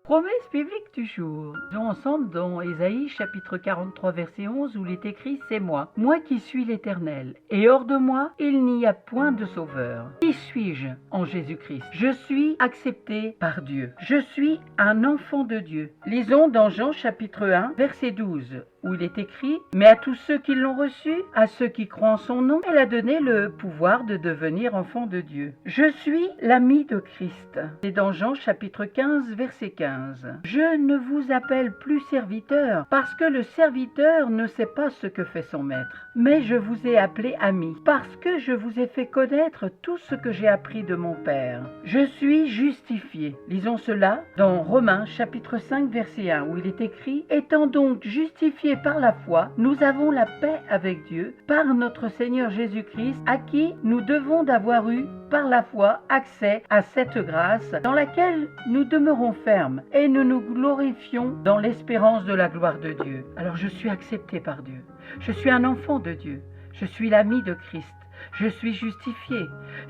Promesse biblique du jour. Nous sommes ensemble dans Ésaïe chapitre 43 verset 11 où il est écrit « C'est moi, moi qui suis l'Éternel, et hors de moi il n'y a point de sauveur. Qui suis-je en Jésus-Christ? Je suis accepté par Dieu. Je suis un enfant de Dieu. » Lisons dans Jean chapitre 1 verset 12 où il est écrit « Mais à tous ceux qui l'ont reçu, à ceux qui croient en son nom, elle a donné le pouvoir de devenir enfants de Dieu. » Je suis l'ami de Christ. C'est dans Jean chapitre 15 verset 15. « Je ne vous appelle plus serviteur, parce que le serviteur ne sait pas ce que fait son maître. Mais je vous ai appelé ami, parce que je vous ai fait connaître tout ce que j'ai appris de mon Père. Je suis justifié. » Lisons cela dans Romains chapitre 5 verset 1 où il est écrit « Étant donc justifié par la foi, nous avons la paix avec Dieu par notre Seigneur Jésus-Christ, à qui nous devons d'avoir eu par la foi accès à cette grâce dans laquelle nous demeurons fermes et nous nous glorifions dans l'espérance de la gloire de Dieu. » Alors je suis accepté par Dieu. Je suis un enfant de Dieu. Je suis l'ami de Christ. Je suis justifié.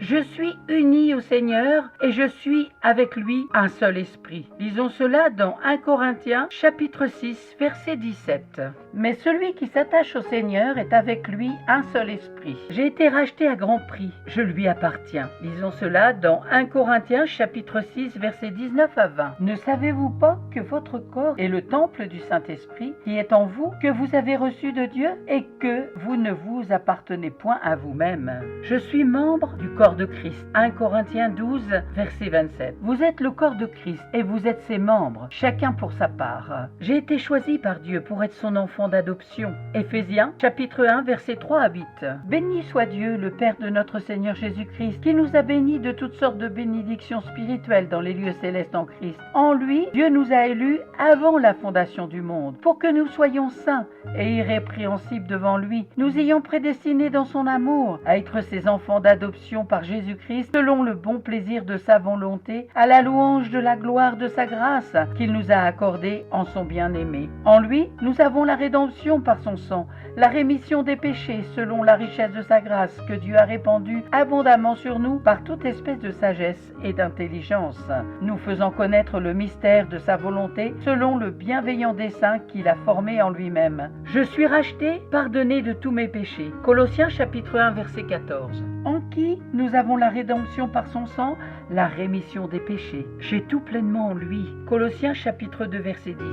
Je suis uni au Seigneur et je suis avec lui un seul esprit. Lisons cela dans 1 Corinthiens chapitre 6 verset 17. Mais celui qui s'attache au Seigneur est avec lui un seul esprit. J'ai été racheté à grand prix. Je lui appartiens. Lisons cela dans 1 Corinthiens chapitre 6 verset 19 à 20. Ne savez-vous pas que votre corps est le temple du Saint-Esprit qui est en vous, que vous avez reçu de Dieu et que vous ne vous appartenez point à vous-même? Je suis membre du corps de Christ. 1 Corinthiens 12, verset 27. Vous êtes le corps de Christ et vous êtes ses membres, chacun pour sa part. J'ai été choisi par Dieu pour être son enfant d'adoption. Éphésiens, chapitre 1, verset 3 à 8. Béni soit Dieu, le Père de notre Seigneur Jésus-Christ, qui nous a bénis de toutes sortes de bénédictions spirituelles dans les lieux célestes en Christ. En lui, Dieu nous a élus avant la fondation du monde, pour que nous soyons saints et irrépréhensibles devant lui, nous ayant prédestinés dans son amour à être ses enfants d'adoption par Jésus-Christ, selon le bon plaisir de sa volonté, à la louange de la gloire de sa grâce qu'il nous a accordée en son bien-aimé. En lui, nous avons la rédemption par son sang, la rémission des péchés, selon la richesse de sa grâce que Dieu a répandue abondamment sur nous par toute espèce de sagesse et d'intelligence, nous faisant connaître le mystère de sa volonté, selon le bienveillant dessein qu'il a formé en lui-même. Je suis racheté, pardonné de tous mes péchés. Colossiens chapitre 1 verset 14. En qui nous avons la rédemption par son sang, la rémission des péchés. J'ai tout pleinement en lui. Colossiens chapitre 2 verset 10.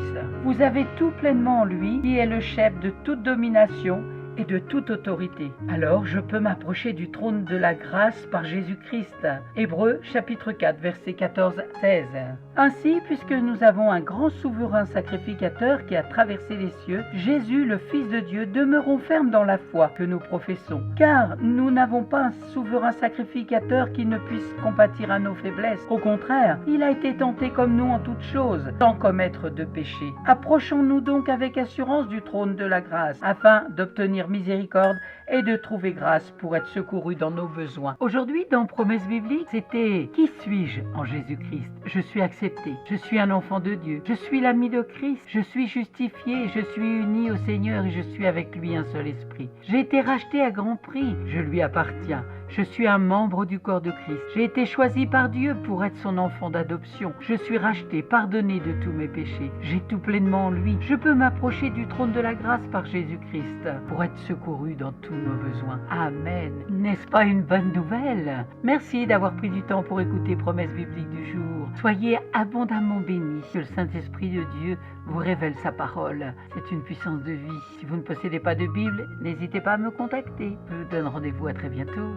Vous avez tout pleinement en lui, qui est le chef de toute domination et de toute autorité. Alors je peux m'approcher du trône de la grâce par Jésus-Christ. Hébreux chapitre 4 versets 14 à 16. Ainsi, puisque nous avons un grand souverain sacrificateur qui a traversé les cieux, Jésus le Fils de Dieu, demeurons fermes dans la foi que nous professons. Car nous n'avons pas un souverain sacrificateur qui ne puisse compatir à nos faiblesses. Au contraire, il a été tenté comme nous en toutes choses, sans commettre de péché. Approchons-nous donc avec assurance du trône de la grâce, afin d'obtenir miséricorde et de trouver grâce pour être secouru dans nos besoins. Aujourd'hui, dans Promesse biblique, c'était « Qui suis-je en Jésus-Christ » Je suis accepté, je suis un enfant de Dieu, je suis l'ami de Christ, je suis justifié, je suis uni au Seigneur et je suis avec lui un seul esprit. J'ai été racheté à grand prix, je lui appartiens. Je suis un membre du corps de Christ. J'ai été choisi par Dieu pour être son enfant d'adoption. Je suis racheté, pardonné de tous mes péchés. J'ai tout pleinement en lui. Je peux m'approcher du trône de la grâce par Jésus-Christ pour être secouru dans tous nos besoins. Amen. N'est-ce pas une bonne nouvelle? Merci d'avoir pris du temps pour écouter Promesse biblique du jour. Soyez abondamment bénis. Que le Saint-Esprit de Dieu vous révèle sa parole. C'est une puissance de vie. Si vous ne possédez pas de Bible, n'hésitez pas à me contacter. Je vous donne rendez-vous à très bientôt.